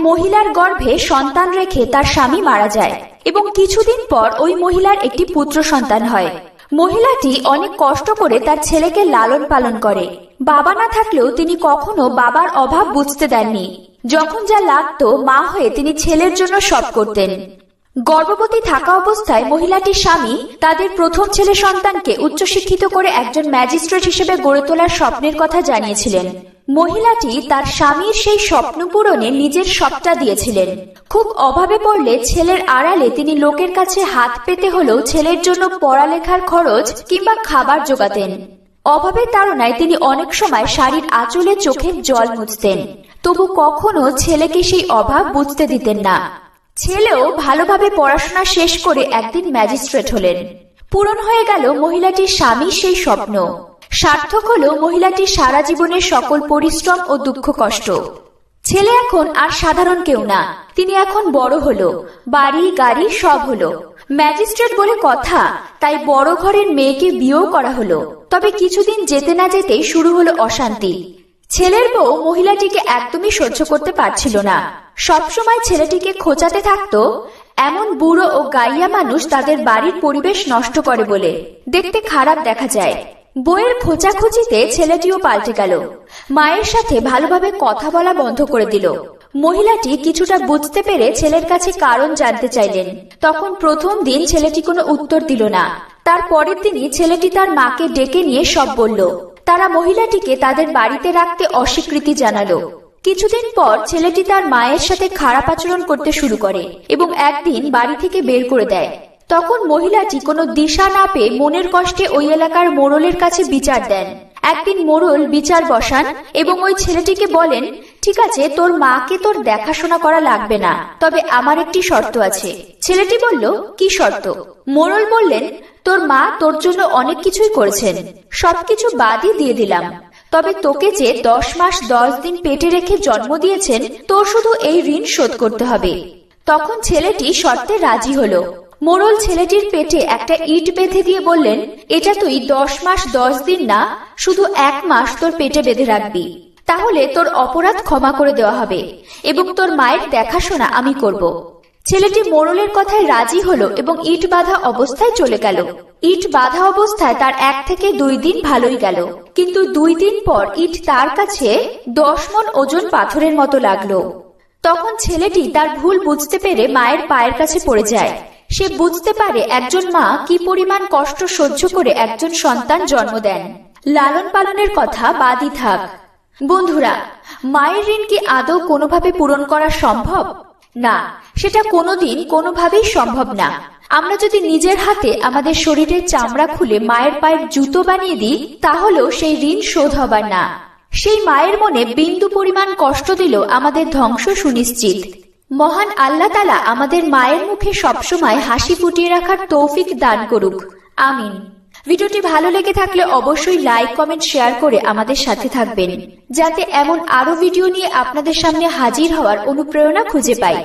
মহিলার গর্ভে সন্তান রেখে তার স্বামী মারা যায় এবং কিছুদিন পর ওই মহিলার একটি পুত্র সন্তান হয়। মহিলাটি অনেক কষ্ট করে তার ছেলেকে লালন পালন করে। বাবা না থাকলেও তিনি কখনো বাবার অভাব বুঝতে দেননি। যখন যা লাগতো মা হয়ে তিনি ছেলের জন্য সব করতেন। গর্ভবতী থাকা অবস্থায় মহিলাটির স্বামী তাদের প্রথম ছেলে সন্তানকে উচ্চশিক্ষিত করে একজন ম্যাজিস্ট্রেট হিসেবে গড়ে তোলার স্বপ্নের কথা জানিয়েছিলেন। মহিলাটি তার স্বামীর সেই স্বপ্ন পূরণে নিজের সবটা দিয়েছিলেন। খুব অভাবে পড়লে ছেলের আড়ালে তিনি লোকের কাছে হাত পেতে হলেও ছেলের জন্য পড়ালেখার খরচ কিংবা খাবার জোগাতেন। অভাবের তাড়নায় তিনি অনেক সময় শাড়ির আঁচলে চোখের জল মুছতেন, তবু কখনো ছেলেকে সেই অভাব বুঝতে দিতেন না। ছেলেও ভালোভাবে পড়াশোনা শেষ করে একদিন ম্যাজিস্ট্রেট হলেন। পূরণ হয়ে গেল মহিলাটির স্বামীর সেই স্বপ্ন। সার্থক হলো মহিলাটির সারা জীবনের সকল পরিশ্রম ও দুঃখ কষ্ট। ছেলে এখন আর সাধারণ কেউ না, তিনি এখন বড় হলো, বাড়ি গাড়ি সব হলো। ম্যাজিস্ট্রেট বলে কথা, তাই বড় ঘরের মেয়েকে বিয়েও করা হলো। তবে কিছুদিন যেতে না যেতেই শুরু হলো অশান্তি। ছেলের বউ মহিলাটিকে একদমই সহ্য করতে পারছিল না। সবসময় ছেলেটিকে খোঁচাতে থাকতো, এমন বুড়ো ও গাইয়া মানুষ তাদের বাড়ির পরিবেশ নষ্ট করে বলে দেখতে খারাপ দেখা যায়। বউয়ের খোঁচাখুচিতে ছেলেটিও পাল্টে গেল। মায়ের সাথে ভালোভাবে কথা বলা বন্ধ করে দিল। মহিলাটি কিছুটা বুঝতে পেরে ছেলের কাছে কারণ জানতে চাইলেন। তখন প্রথম দিন ছেলেটি কোনো উত্তর দিল না। তার পরের দিনই ছেলেটি তার মাকে ডেকে নিয়ে সব বলল। তারা মহিলাটিকে তাদের বাড়িতে রাখতে অস্বীকৃতি জানালো। কিছুদিন পর ছেলেটি তার মায়ের সাথে খারাপ আচরণ করতে শুরু করে এবং একদিন বাড়ি থেকে বের করে দেয়। তখন মহিলাটি কোনো দিশা না পেয়ে মনের কষ্টে ওই এলাকার মোড়লের কাছে বিচার দেন। একদিন মোড়ল বিচার বসান এবং ওই ছেলেটিকে বলেন, ঠিক আছে, তোর মাকে তোর দেখাশোনা করা লাগবে না, তবে আমার একটি শর্ত আছে। ছেলেটি বলল, কি শর্ত? মোড়ল বললেন, তোর মা তোর জন্য অনেক কিছুই করেছেন, সবকিছু বাদই দিয়ে দিলাম, তবে তোকে যে 10 মাস 10 দিন পেটে রেখে জন্ম দিয়েছেন, তোর শুধু এই ঋণ শোধ করতে হবে। তখন ছেলেটি শর্তে রাজি হলো। মোড়ল ছেলেটির পেটে একটা ইট বেঁধে দিয়ে বললেন, এটা তুই 10 মাস 10 দিন না, শুধু 1 মাস তোর পেটে বেঁধে রাখবি, তাহলে তোর অপরাধ ক্ষমা করে দেওয়া হবে এবং তোর মায়ের দেখাশোনা আমি করব। ছেলেটি মোড়লের কথায় রাজি হলো এবং ইট বাঁধা অবস্থায় চলে গেল। ইট বাঁধা অবস্থায় তার 1 থেকে 2 দিন ভালোই গেল, কিন্তু 2 দিন পর ইট তার কাছে 10 মণ ওজন পাথরের মতো লাগলো। তখন ছেলেটি তার ভুল বুঝতে পেরে মায়ের পায়ের কাছে পড়ে যায়। সে বুঝতে পারে একজন মা কি পরিমাণ কষ্ট সহ্য করে একজন সন্তান জন্ম দেন। লালন পালনের কথা বাদই থাক। বন্ধুরা, মায়ের ঋণ কি আদৌ কোনোভাবে পূরণ করা সম্ভব? না, সেটা কোনোদিন কোনোভাবেই সম্ভব না। আমরা যদি নিজের হাতে আমাদের শরীরের চামড়া খুলে মায়ের পায়ের জুতো বানিয়ে দিই, তাহলেও সেই ঋণ শোধ হবার না। সেই মায়ের মনে বিন্দু পরিমাণ কষ্ট দিল আমাদের ধ্বংস সুনিশ্চিত। মহান আল্লাহ তাআলা আমাদের মায়ের মুখে সবসময় হাসি ফুটিয়ে রাখার তৌফিক দান করুক, আমিন। ভিডিওটি ভালো লেগে থাকলে অবশ্যই লাইক, কমেন্ট, শেয়ার করে আমাদের সাথে থাকবেন, যাতে এমন আরো ভিডিও নিয়ে আপনাদের সামনে হাজির হওয়ার অনুপ্রেরণা খুঁজে পাই।